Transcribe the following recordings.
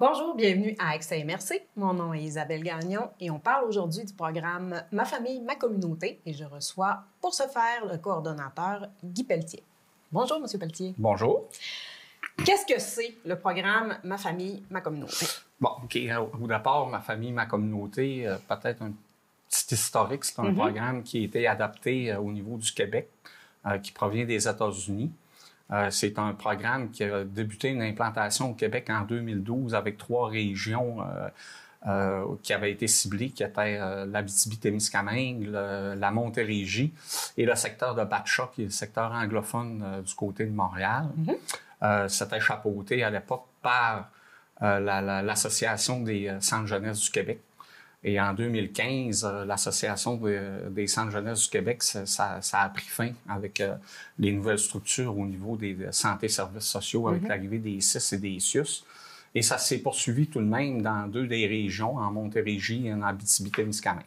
Bonjour, bienvenue à Accès MRC. Mon nom est Isabelle Gagnon et on parle aujourd'hui du programme Ma famille, ma communauté et je reçois pour ce faire le coordonnateur Guy Pelletier. Bonjour, M. Pelletier. Bonjour. Qu'est-ce que c'est le programme Ma famille, ma communauté? Bon, OK. Au départ, Ma famille, ma communauté, peut-être un petit historique. C'est un programme qui a été adapté au niveau du Québec, qui provient des États-Unis. C'est un programme qui a débuté une implantation au Québec en 2012 avec 3 régions qui avaient été ciblées, qui étaient l'Abitibi-Témiscamingue, la Montérégie et le secteur de Batcha, qui est le secteur anglophone du côté de Montréal. C'était chapeauté à l'époque par l'Association des centres jeunesse du Québec. Et en 2015, l'Association des centres jeunesse du Québec, ça a pris fin avec les nouvelles structures au niveau des santé-services sociaux, avec l'arrivée des CIS et des CIUS. Et ça s'est poursuivi tout de même dans 2 des régions, en Montérégie et en Abitibi-Témiscamingue.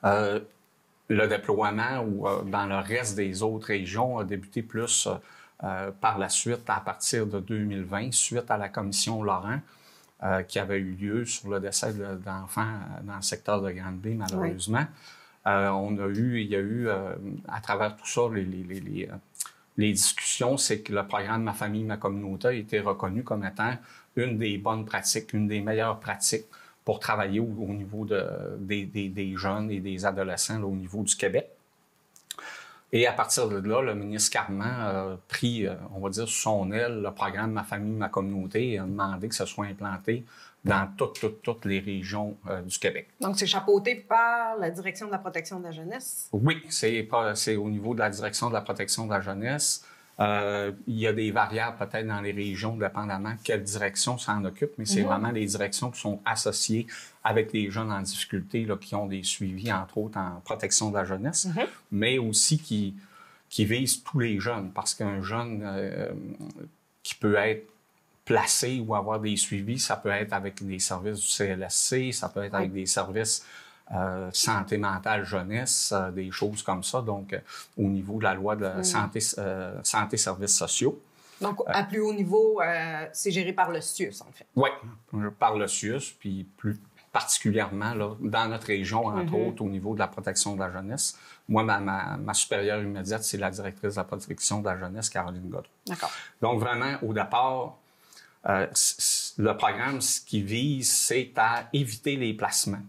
Le déploiement dans le reste des autres régions a débuté plus par la suite à partir de 2020, suite à la commission Laurent, qui avait eu lieu sur le décès d'enfants dans le secteur de Grande-Bay, malheureusement. Oui. Il y a eu, à travers tout ça, les discussions, c'est que le programme Ma famille, ma communauté a été reconnu comme étant une des bonnes pratiques, une des meilleures pratiques pour travailler au niveau des jeunes et des adolescents là, au niveau du Québec. Et à partir de là, le ministre Carman a pris, on va dire, sous son aile le programme Ma famille, ma communauté et a demandé que ce soit implanté dans toutes les régions du Québec. Donc, c'est chapeauté par la Direction de la protection de la jeunesse? Oui, c'est au niveau de la Direction de la protection de la jeunesse. Il y a des variables peut-être dans les régions, dépendamment quelle direction s'en occupe, mais c'est vraiment les directions qui sont associées avec les jeunes en difficulté, là, qui ont des suivis, entre autres, en protection de la jeunesse, mais aussi qui visent tous les jeunes, parce qu'un jeune qui peut être placé ou avoir des suivis, ça peut être avec des services du CLSC, ça peut être avec des services santé mentale jeunesse, des choses comme ça, donc au niveau de la loi de la santé services sociaux. Donc, à plus haut niveau, c'est géré par le CIUS, en fait. Oui, par le CIUS, puis plus particulièrement là, dans notre région, entre autres, au niveau de la protection de la jeunesse. Moi, ma supérieure immédiate, c'est la directrice de la protection de la jeunesse, Caroline Godreau. D'accord. Donc, vraiment, au départ, le programme, ce qui vise, c'est à éviter les placements.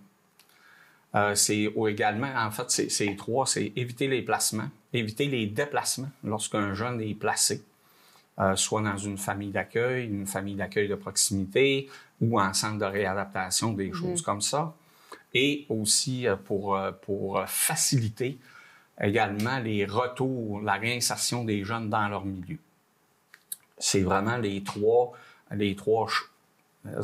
C'est également, en fait, c'est 3, c'est éviter les placements, éviter les déplacements lorsqu'un jeune est placé, soit dans une famille d'accueil de proximité ou en centre de réadaptation, des choses comme ça. Et aussi pour faciliter également les retours, la réinsertion des jeunes dans leur milieu. C'est vraiment les trois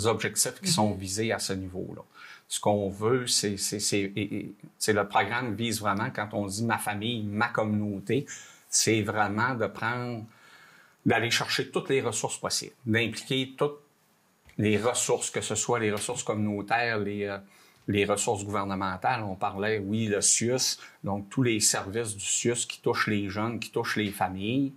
objectifs qui sont visés à ce niveau-là. Ce qu'on veut, c'est le programme vise vraiment, quand on dit ma famille, ma communauté, c'est vraiment d'aller chercher toutes les ressources possibles, d'impliquer toutes les ressources, que ce soit les ressources communautaires, les ressources gouvernementales. On parlait, oui, le CIUS, donc tous les services du CIUS qui touchent les jeunes, qui touchent les familles.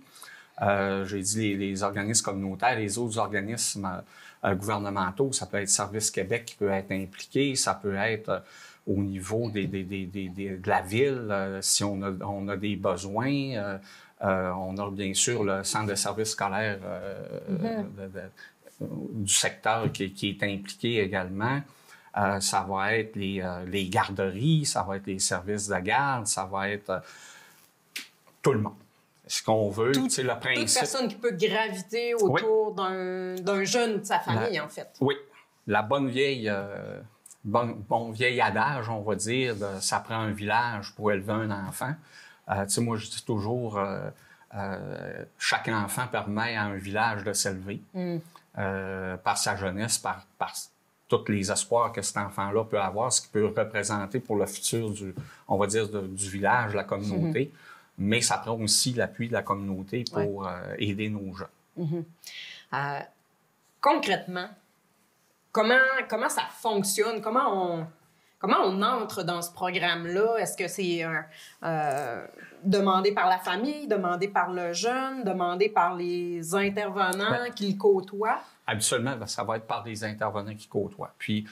J'ai dit les organismes communautaires, les autres organismes gouvernementaux, ça peut être Service Québec qui peut être impliqué, ça peut être au niveau de la ville, si on a des besoins. On a bien sûr le centre de services scolaires du secteur qui est impliqué également. Ça va être les garderies, ça va être les services de garde, ça va être tout le monde. Ce qu'on veut, c'est le principe. Toute personne qui peut graviter autour d'un jeune ou de sa famille, en fait. Oui. La bonne vieille adage, on va dire, ça prend un village pour élever un enfant. Moi, je dis toujours, chaque enfant permet à un village de s'élever par sa jeunesse, par tous les espoirs que cet enfant-là peut avoir, ce qu'il peut représenter pour le futur du village, la communauté. Mais ça prend aussi l'appui de la communauté pour aider nos jeunes. Concrètement, comment ça fonctionne? Comment on entre dans ce programme-là? Est-ce que c'est demandé par la famille, demandé par le jeune, demandé par les intervenants qui le côtoient? Absolument, ça va être par les intervenants qui côtoient. Puis,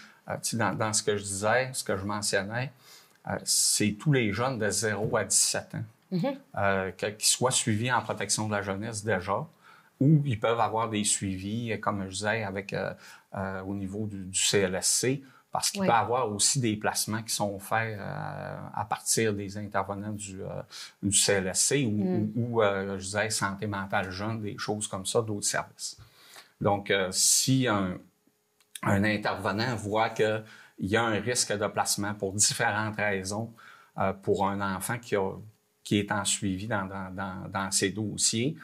dans ce que je disais, ce que je mentionnais, c'est tous les jeunes de 0 à 17 ans qui soient suivis en protection de la jeunesse déjà, ou ils peuvent avoir des suivis, comme je disais, avec au niveau du CLSC, parce qu'il peut y avoir aussi des placements qui sont faits à partir des intervenants du CLSC ou je disais, santé mentale jeune, des choses comme ça, d'autres services. Donc, si un intervenant voit qu'il y a un risque de placement pour différentes raisons pour un enfant qui est en suivi dans ses dossiers,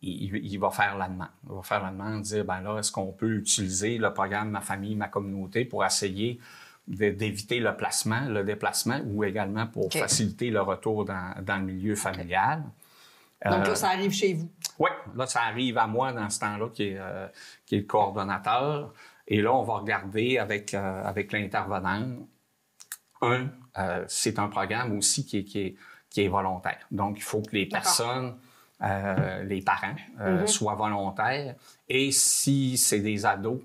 il va faire la demande. Il va faire la demande, dire, ben là, est-ce qu'on peut utiliser le programme Ma famille, ma communauté pour essayer d'éviter le déplacement ou également pour faciliter le retour dans le milieu familial. Donc là, ça arrive chez vous? Oui, là, ça arrive à moi dans ce temps-là qui est le coordonnateur. Et là, on va regarder avec l'intervenant. C'est un programme aussi qui est volontaire. Donc, il faut que les personnes, les parents, soient volontaires. Et si c'est des ados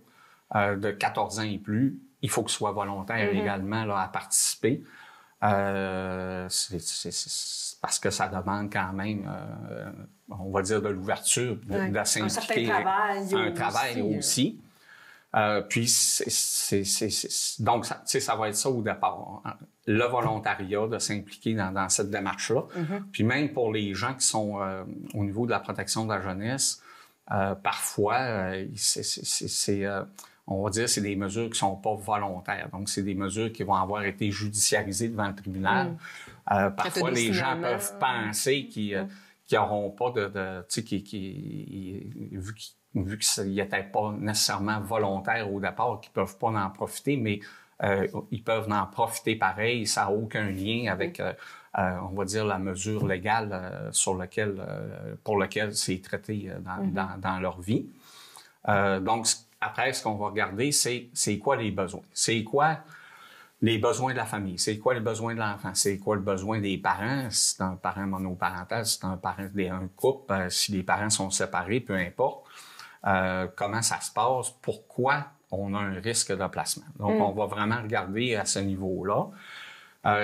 de 14 ans et plus, il faut qu'ils soient volontaires également là, à participer. C'est parce que ça demande quand même, on va dire, de l'ouverture, de s'impliquer. Un travail aussi. Puis, donc, ça va être ça au départ. Le volontariat, de s'impliquer dans cette démarche-là. Puis même pour les gens qui sont au niveau de la protection de la jeunesse, parfois, on va dire, c'est des mesures qui sont pas volontaires. Donc, c'est des mesures qui vont avoir été judiciarisées devant le tribunal. Parfois, les gens peuvent penser qu'ils n'auront pas vu qu'ils n'étaient pas nécessairement volontaires au départ, qu'ils ne peuvent pas en profiter, mais ils peuvent en profiter pareil. Ça n'a aucun lien avec, on va dire, la mesure légale pour laquelle c'est traité dans leur vie. Donc, après, ce qu'on va regarder, c'est quoi les besoins? C'est quoi les besoins de la famille? C'est quoi les besoins de l'enfant? C'est quoi le besoin des parents? Si c'est un parent monoparental, si c'est un couple, si les parents sont séparés, peu importe. Comment ça se passe? Pourquoi on a un risque de placement? Donc, on va vraiment regarder à ce niveau-là.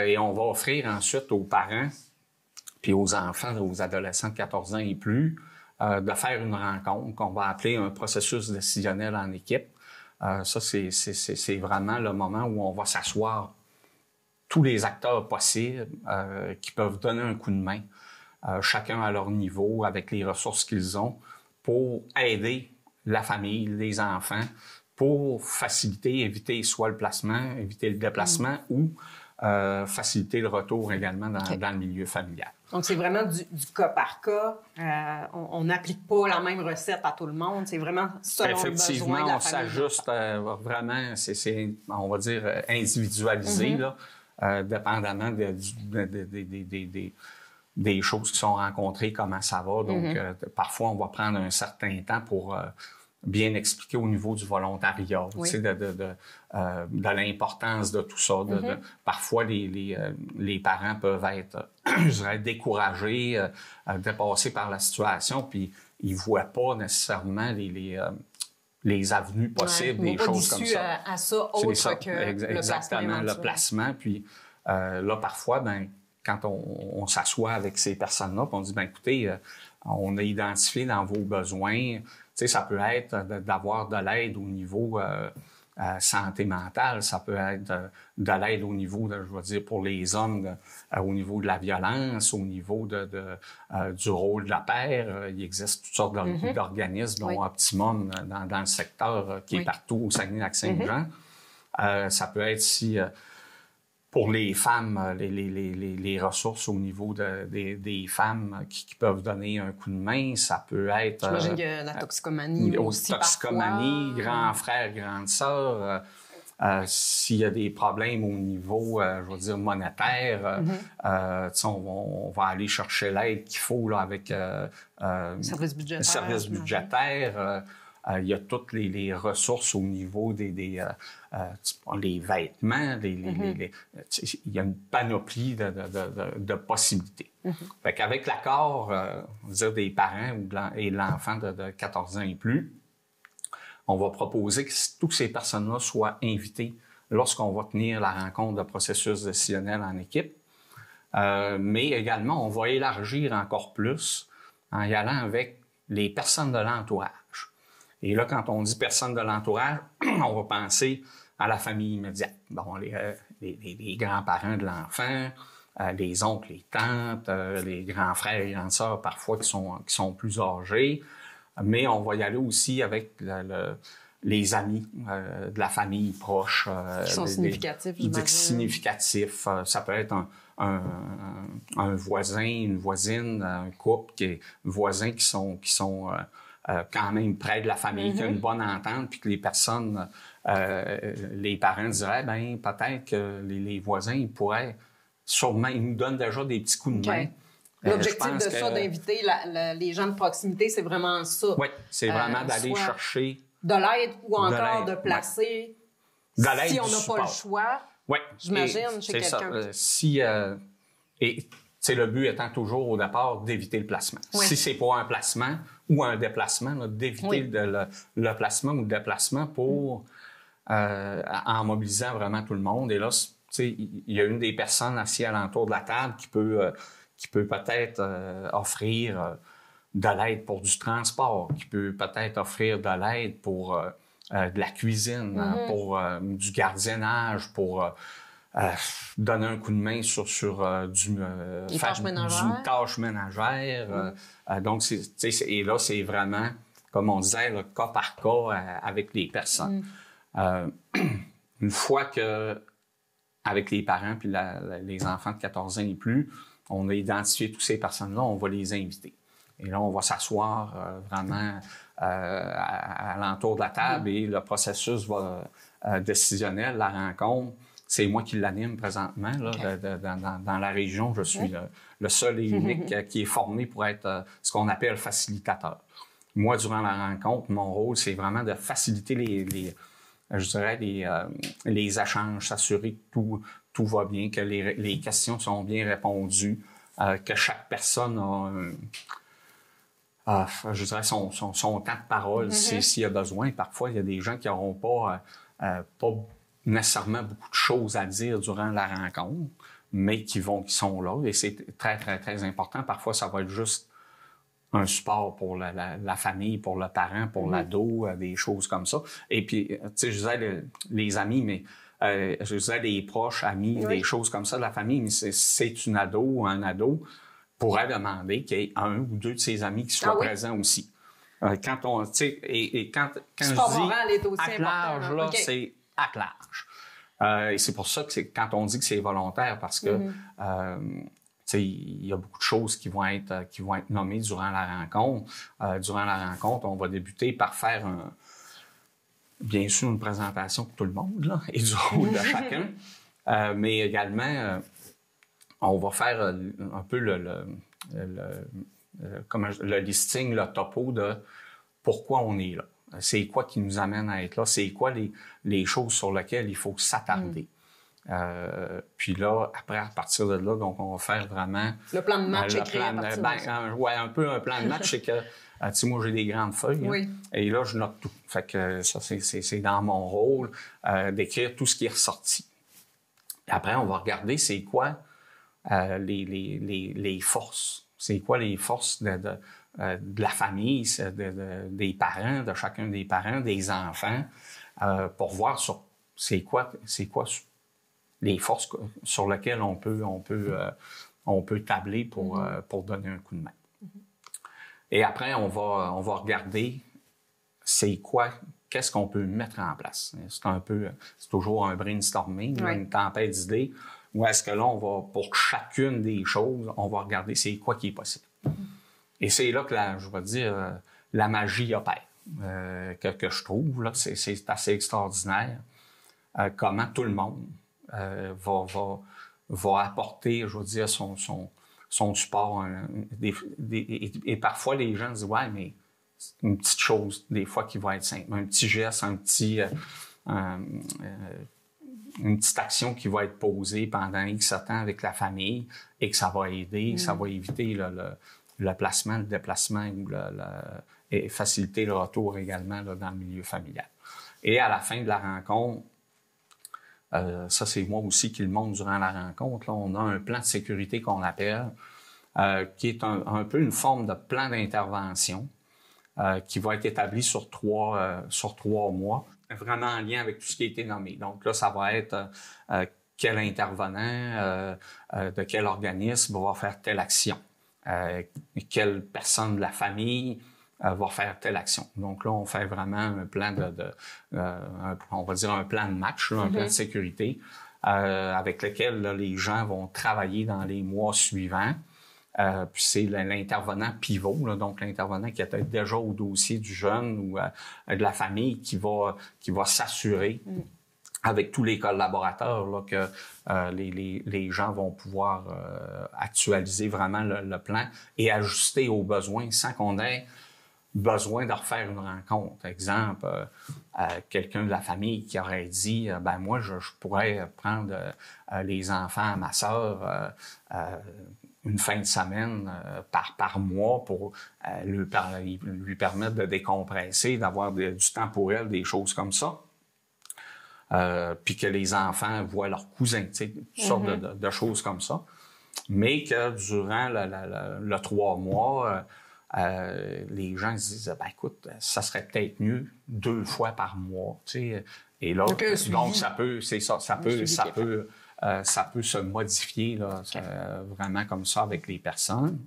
Et on va offrir ensuite aux parents puis aux enfants, aux adolescents de 14 ans et plus, de faire une rencontre qu'on va appeler un processus décisionnel en équipe. Ça, c'est vraiment le moment où on va s'asseoir tous les acteurs possibles qui peuvent donner un coup de main, chacun à leur niveau, avec les ressources qu'ils ont, pour aider la famille, les enfants, pour faciliter, éviter soit le placement, éviter le déplacement ou faciliter le retour également dans le milieu familial. Donc, c'est vraiment du cas par cas. On n'applique pas la même recette à tout le monde. C'est vraiment selon le besoin de la famille. Effectivement, on s'ajuste vraiment, on va dire, individualisé, là, dépendamment des choses qui sont rencontrées, comment ça va. Donc, parfois, on va prendre un certain temps pour bien expliquer au niveau du volontariat, tu sais, de l'importance de tout ça. Parfois, les parents peuvent être, je dirais, découragés, dépassés par la situation, puis ils voient pas nécessairement les avenues possibles, des choses comme ça. À ça autre que exactement, le placement. Puis là, parfois, quand on s'assoit avec ces personnes-là, on dit, écoutez, on a identifié dans vos besoins, tu sais, ça peut être d'avoir de l'aide au niveau santé mentale, ça peut être de l'aide au niveau, je veux dire, pour les hommes, au niveau de la violence, au niveau du rôle de la père. Il existe toutes sortes d'organismes, dont Optimum dans le secteur qui est partout au Saguenay-Lac-Saint-Jean. Ça peut être si... pour les femmes, les ressources au niveau des femmes qui peuvent donner un coup de main, ça peut être... J'imagine qu'il y a la toxicomanie aussi toxicomanie, grand frère, grande sœur. S'il y a des problèmes au niveau, je veux dire, monétaire, on va aller chercher l'aide qu'il faut là, avec service budgétaire. il y a toutes les ressources au niveau les vêtements, il y a une panoplie de possibilités. Fait qu'avec l'accord on va dire des parents et l'enfant de 14 ans et plus, on va proposer que toutes ces personnes-là soient invitées lorsqu'on va tenir la rencontre de processus décisionnel en équipe. Mais également, on va élargir encore plus en y allant avec les personnes de l'entourage. Et là, quand on dit personnes de l'entourage, on va penser à la famille immédiate. Bon, les grands-parents de l'enfant, les oncles, les tantes, les grands frères et grandes sœurs parfois qui sont plus âgés. Mais on va y aller aussi avec les amis de la famille proche. Qui sont significatifs, j'imagine. Significatifs. Ça peut être un voisin, une voisine, un couple, voisins qui sont quand même près de la famille, qui a une bonne entente, puis que les personnes, les parents diraient, ben peut-être que les voisins, ils pourraient sûrement, ils nous donnent déjà des petits coups de main. L'objectif de ça, d'inviter les gens de proximité, c'est vraiment ça. Oui, c'est vraiment d'aller chercher de l'aide ou encore de placer, si on n'a pas le choix, j'imagine, chez quelqu'un. Le but étant toujours au départ d'éviter le placement. Oui. Si c'est pas un placement ou un déplacement, là, d'éviter le placement ou le déplacement pour en mobilisant vraiment tout le monde. Et là, il y a une des personnes assises alentour de la table qui peut peut-être offrir de l'aide pour du transport, qui peut peut-être offrir de l'aide pour de la cuisine, pour du gardiennage, pour donner un coup de main sur du tâches ménagères. Donc, et là, c'est vraiment, comme on disait, le cas par cas avec les personnes. Une fois que, avec les parents puis les enfants de 14 ans et plus, on a identifié toutes ces personnes-là, on va les inviter. Et là, on va s'asseoir vraiment à l'entour de la table et le processus décisionnel, la rencontre, c'est moi qui l'anime présentement. Là, dans la région, je suis le seul et unique qui est formé pour être ce qu'on appelle facilitateur. Moi, durant la rencontre, mon rôle, c'est vraiment de faciliter les échanges, s'assurer que tout va bien, que les questions sont bien répondues, que chaque personne a son temps de parole s'il y a besoin. Parfois, il y a des gens qui n'auront pas nécessairement beaucoup de choses à dire durant la rencontre, mais qui sont là. Et c'est très, très, très important. Parfois, ça va être juste un support pour la famille, pour le parent, pour l'ado, des choses comme ça. Et puis, tu sais, je disais les amis, mais je disais les proches, amis, des choses comme ça de la famille, mais c'est une ado ou un ado pourrait demander qu'il y ait un ou deux de ses amis qui soient présents aussi. Quand on, tu sais, et quand je dis à large, là, c'est à large. Et c'est pour ça que quand on dit que c'est volontaire, parce que il y a beaucoup de choses qui vont être nommées durant la rencontre. Durant la rencontre, on va débuter par faire bien sûr une présentation pour tout le monde là, et du rôle de chacun, mais également on va faire un peu le listing, le topo de pourquoi on est là. C'est quoi qui nous amène à être là? C'est quoi les choses sur lesquelles il faut s'attarder? Puis là, après, à partir de là, donc, on va faire vraiment... Le plan de match écrit à partir de ça. Un peu un plan de match, c'est que, tu sais, moi, j'ai des grandes feuilles. Et là, je note tout. Fait que ça, c'est dans mon rôle d'écrire tout ce qui est ressorti. Et après, on va regarder c'est quoi les forces. C'est quoi les forces de la famille, des parents, de chacun des parents, des enfants, pour voir c'est quoi les forces sur lesquelles on peut tabler pour donner un coup de main. Et après, on va regarder qu'est-ce qu'on peut mettre en place. C'est toujours un brainstorming, une tempête d'idées, où est-ce que là, pour chacune des choses, on va regarder c'est quoi qui est possible. Et c'est là que je vais dire, la magie opère, que je trouve, là, c'est assez extraordinaire, comment tout le monde va apporter, je veux dire, son support. Et parfois, les gens disent « Ouais, mais une petite chose, des fois, qui va être simple. Un petit geste, une petite action qui va être posée pendant X temps avec la famille et que ça va aider, ça va éviter le placement, le déplacement et faciliter le retour également là, dans le milieu familial. Et à la fin de la rencontre, ça c'est moi aussi qui le montre durant la rencontre, là, on a un plan de sécurité qu'on appelle, qui est un peu une forme de plan d'intervention qui va être établi sur trois mois, vraiment en lien avec tout ce qui a été nommé. Donc là, ça va être quel intervenant de quel organisme va faire telle action, quelle personne de la famille va faire telle action. Donc là, on fait vraiment un plan on va dire un plan de match, là, un plan de sécurité avec lequel là, les gens vont travailler dans les mois suivants. Puis c'est l'intervenant pivot, là, donc l'intervenant qui est peut-être déjà au dossier du jeune ou de la famille qui va s'assurer avec tous les collaborateurs là, que les gens vont pouvoir actualiser vraiment le plan et ajuster aux besoins sans qu'on ait besoin de refaire une rencontre. Exemple, quelqu'un de la famille qui aurait dit ben moi je pourrais prendre les enfants à ma sœur une fin de semaine par mois pour lui permettre de décompresser, d'avoir du temps pour elle, des choses comme ça. Puis que les enfants voient leurs cousins, tu sais, toutes sortes de choses comme ça. Mais que durant le 3 mois, les gens se disent ben écoute, ça serait peut-être mieux 2 fois par mois, tu sais. Et là, donc ça peut se modifier là, vraiment comme ça avec les personnes.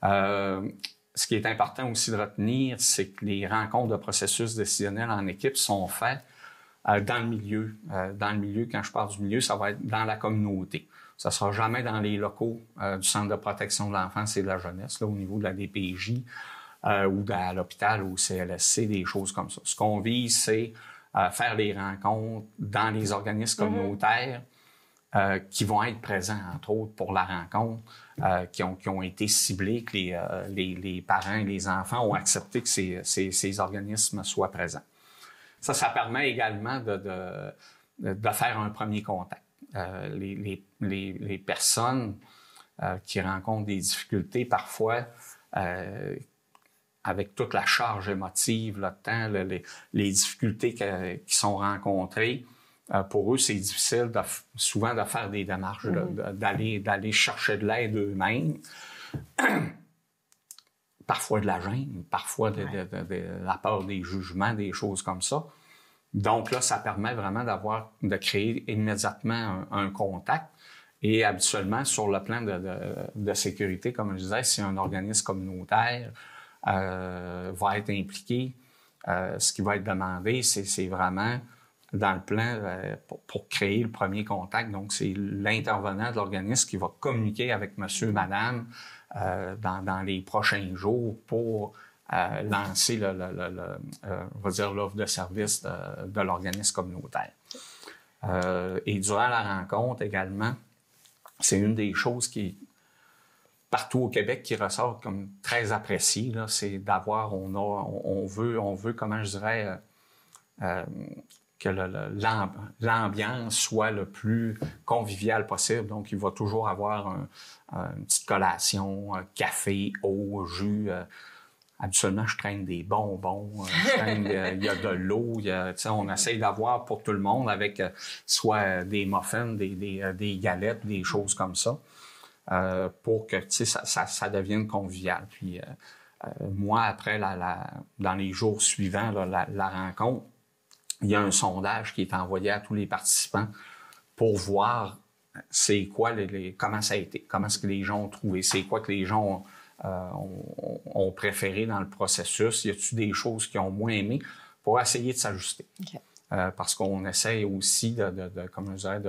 Ce qui est important aussi de retenir, c'est que les rencontres de processus décisionnel en équipe sont faites dans le milieu. Dans le milieu, quand je parle du milieu, ça va être dans la communauté. Ça ne sera jamais dans les locaux du Centre de protection de l'enfance et de la jeunesse, là, au niveau de la DPJ ou à l'hôpital ou au CLSC, des choses comme ça. Ce qu'on vise, c'est faire les rencontres dans les organismes communautaires qui vont être présents, entre autres, pour la rencontre, qui ont été ciblés, que les parents et les enfants ont accepté que ces organismes soient présents. Ça permet également de faire un premier contact. Les personnes qui rencontrent des difficultés, parfois, avec toute la charge émotive, le temps, les difficultés qui sont rencontrées, pour eux, c'est difficile souvent de faire des démarches, d'aller chercher de l'aide eux-mêmes. Parfois de la gêne, parfois de la peur des jugements, des choses comme ça. Donc là, ça permet vraiment de créer immédiatement un contact. Et habituellement, sur le plan de sécurité, comme je disais, si un organisme communautaire va être impliqué, ce qui va être demandé, c'est vraiment dans le plan pour créer le premier contact. Donc, c'est l'intervenant de l'organisme qui va communiquer avec monsieur, madame dans les prochains jours pour lancer on va dire l'offre de service de l'organisme communautaire. Et durant la rencontre également, c'est une des choses qui, partout au Québec, qui ressort comme très appréciée, là, c'est d'avoir, on veut, comment je dirais, que l'ambiance soit le plus conviviale possible. Donc, il va toujours avoir une petite collation, café, eau, jus. Habituellement, je traîne des bonbons, il y a de l'eau, on essaye d'avoir pour tout le monde avec soit des muffins, des galettes, des choses comme ça, pour que ça devienne convivial. Puis moi, après, dans les jours suivants, la rencontre, il y a un sondage qui est envoyé à tous les participants pour voir c'est quoi comment ça a été, comment est-ce que les gens ont trouvé, c'est quoi que les gens ont préféré dans le processus, y a-t-il des choses qu'ils ont moins aimé pour essayer de s'ajuster. Okay. Parce qu'on essaie aussi comme je disais,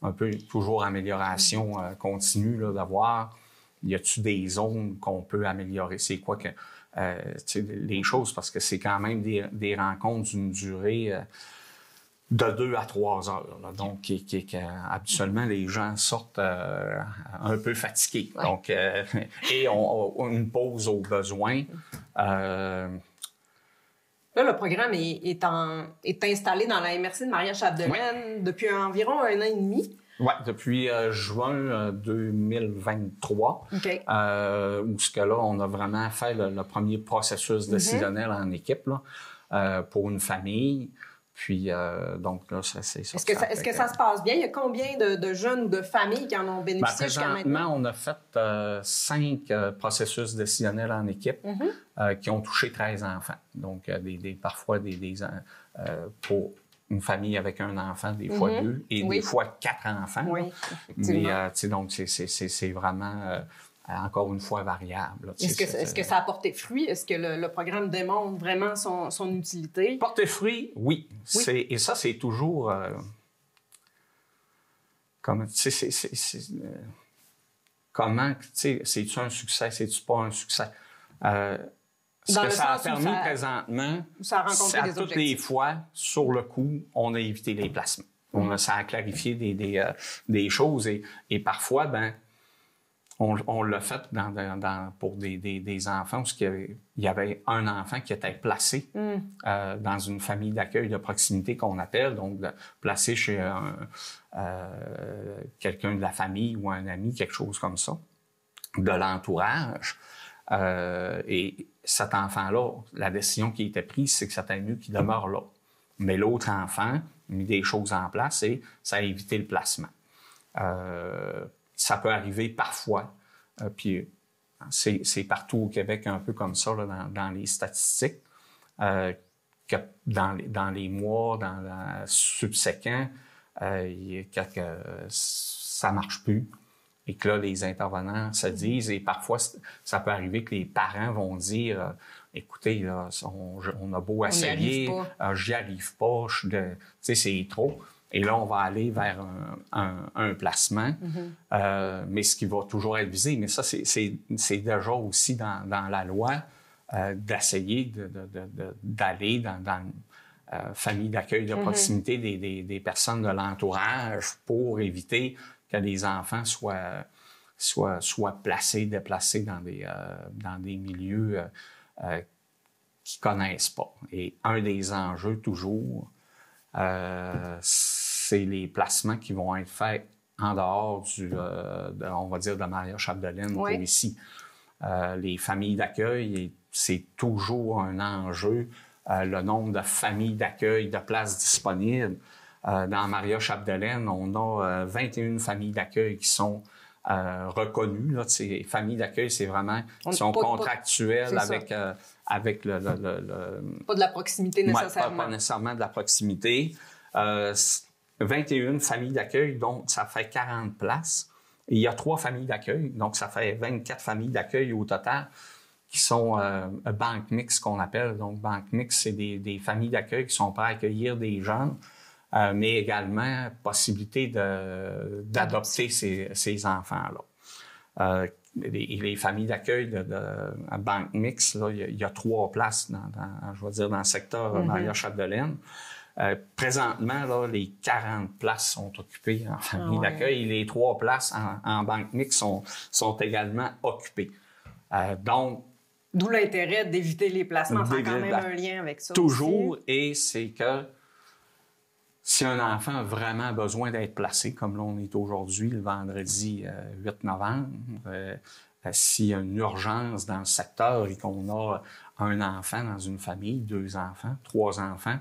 un peu toujours amélioration continue, là, d'avoir, y a-t-il des zones qu'on peut améliorer, c'est quoi que les choses, parce que c'est quand même des rencontres d'une durée de 2 à 3 heures. Là, donc, habituellement, les gens sortent un peu fatigués. Ouais. Donc, et on une pause au besoin Là, le programme est installé dans la MRC de Maria-Chapdelaine depuis environ 1 an et demi. Oui, depuis juin 2023, OK. Où ce que là, on a vraiment fait le premier processus décisionnel en équipe là, pour une famille. Puis, donc là, c'est ça. Est-ce que ça se passe bien? Il y a combien de jeunes ou de familles qui en ont bénéficié jusqu'à maintenant? On a fait 5 processus décisionnels en équipe qui ont touché 13 enfants. Donc, parfois, pour une famille avec un enfant, des fois 2 et des fois 4 enfants. Oui, mais, donc, c'est vraiment... encore une fois, variable. Est-ce que ça a porté fruit? Est-ce que le programme démontre vraiment son utilité? Porter fruit, oui. Et ça, c'est toujours... comment, c'est-tu un succès? C'est-tu pas un succès? Ce que ça a permis présentement, c'est à toutes les fois, sur le coup, on a évité les placements. Ça a clarifié des choses et parfois, on l'a fait pour des enfants où il y avait un enfant qui était placé dans une famille d'accueil de proximité qu'on appelle, donc placé chez quelqu'un de la famille ou un ami, quelque chose comme ça, de l'entourage. Et cet enfant-là, la décision qui a été prise, c'est que c'était mieux qu'il demeure là. Mais l'autre enfant a mis des choses en place et ça a évité le placement. Ça peut arriver parfois, puis c'est partout au Québec un peu comme ça là, dans les statistiques, que dans les mois subséquents, ça marche plus et que là, les intervenants se disent, et parfois, ça peut arriver que les parents vont dire écoutez, là, on a beau essayer, j'y arrive pas, c'est trop. Et là, on va aller vers un placement, mais ce qui va toujours être visé. Mais ça, c'est déjà aussi dans la loi d'essayer d'aller dans une famille d'accueil de proximité des personnes de l'entourage pour éviter que les enfants soient placés, déplacés dans des milieux qu'ils connaissent pas. Et un des enjeux, toujours, c'est les placements qui vont être faits en dehors on va dire, de Maria-Chapdelaine pour ici. Les familles d'accueil, c'est toujours un enjeu. Le nombre de familles d'accueil, de places disponibles. Dans Maria-Chapdelaine, on a 21 familles d'accueil qui sont reconnues. Là, familles d'accueil, c'est vraiment qui sont contractuelles avec le... Pas de la proximité nécessairement. Pas nécessairement de la proximité. 21 familles d'accueil, donc ça fait 40 places. Et il y a 3 familles d'accueil, donc ça fait 24 familles d'accueil au total qui sont banque mixte qu'on appelle. Donc, banque mixte, c'est des familles d'accueil qui sont prêtes à accueillir des jeunes, mais également possibilité d'adopter ces enfants-là. Les familles d'accueil de banque mixte, là, il y a 3 places je vais dire, dans le secteur Maria-Chapdelaine. Présentement, là, les 40 places sont occupées en famille d'accueil et les 3 places en banque mixte sont également occupées. Donc, d'où l'intérêt d'éviter les placements. Ça a quand même un lien avec ça. Toujours, aussi. Et c'est que si un enfant a vraiment besoin d'être placé, comme là on est aujourd'hui, le vendredi 8 novembre, s'il y a une urgence dans le secteur et qu'on a un enfant dans une famille, 2 enfants, 3 enfants,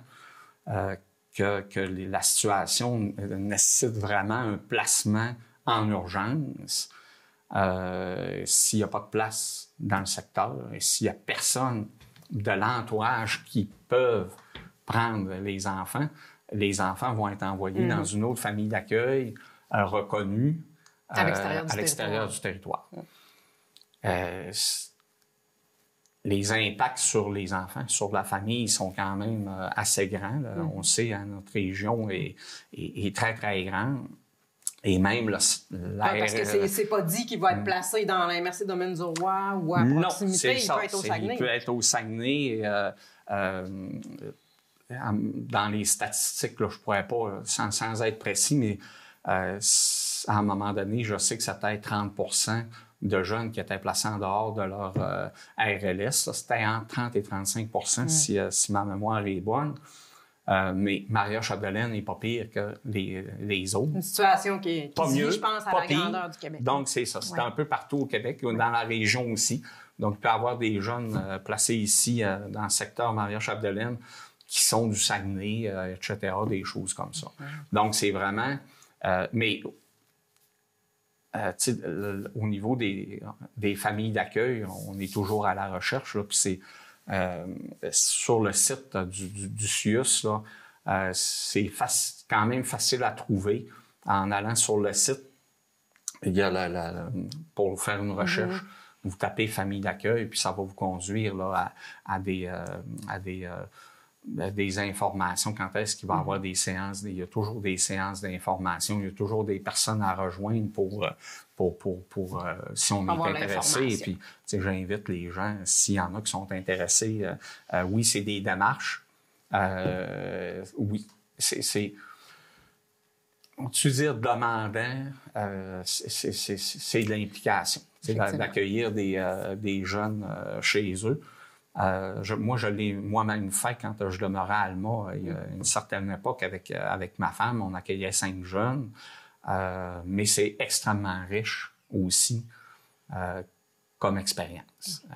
que la situation nécessite vraiment un placement en urgence, s'il n'y a pas de place dans le secteur et s'il n'y a personne de l'entourage qui peuvent prendre les enfants vont être envoyés dans une autre famille d'accueil reconnue à l'extérieur du territoire. Les impacts sur les enfants, sur la famille, sont quand même assez grands. On sait, notre région est très, très grande. Et même parce que c'est pas dit qu'il va être placé dans la MRC Domaine du Roi ou à proximité. Il peut être au Saguenay. Il peut être au Saguenay. Dans les statistiques, là, je pourrais pas, sans être précis, mais à un moment donné, je sais que ça peut être 30% de jeunes qui étaient placés en dehors de leur RLS. Ça, c'était entre 30 et 35 si ma mémoire est bonne. Mais Maria-Chapdelaine n'est pas pire que les autres. Une situation qui pas se mieux, vit, je pense, à pas la pire. grandeur du Québec. Donc, c'est ça. C'est un peu partout au Québec, dans la région aussi. Donc, il peut y avoir des jeunes placés ici, dans le secteur Maria-Chapdelaine, qui sont du Saguenay, etc., des choses comme ça. Donc, c'est vraiment... mais au niveau des familles d'accueil, on est toujours à la recherche, là, puis c'est... sur le site du CIUS, là, c'est quand même facile à trouver. En allant sur le site, il y a pour faire une recherche, vous tapez famille d'accueil, puis ça va vous conduire là, à des informations. Quand est-ce qu'il va y avoir des séances? Il y a toujours des séances d'information. Il y a toujours des personnes à rejoindre pour si on est intéressé. Et puis, j'invite les gens, s'il y en a qui sont intéressés, oui, c'est des démarches. Oui, c'est tu dire demandant, c'est de l'implication. C'est d'accueillir des jeunes chez eux. Moi, je l'ai moi-même fait quand je demeurais à Alma. Il y a une certaine époque avec ma femme, on accueillait 5 jeunes. Mais c'est extrêmement riche aussi comme expérience.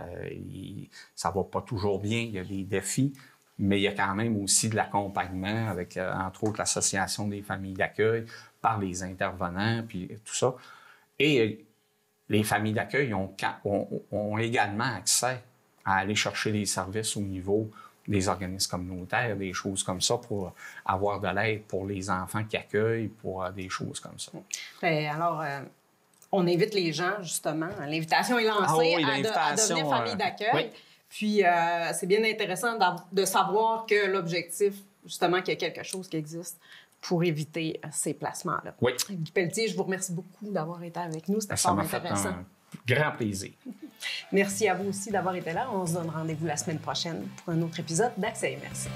Ça va pas toujours bien, il y a des défis, mais il y a quand même aussi de l'accompagnement avec, entre autres, l'Association des familles d'accueil par les intervenants, puis tout ça. Et les familles d'accueil ont également accès à aller chercher les services au niveau des organismes communautaires, des choses comme ça, pour avoir de l'aide pour les enfants qui accueillent, pour des choses comme ça. Bien, alors, on invite les gens, justement. L'invitation est lancée à devenir famille d'accueil. Oui. Puis, c'est bien intéressant de savoir que l'objectif, justement, qu'il y a quelque chose qui existe pour éviter ces placements-là. Oui. Guy Pelletier, je vous remercie beaucoup d'avoir été avec nous. C'était fort intéressant. Ça m'a fait un grand plaisir. Merci à vous aussi d'avoir été là. On se donne rendez-vous la semaine prochaine pour un autre épisode d'Accès et Merci.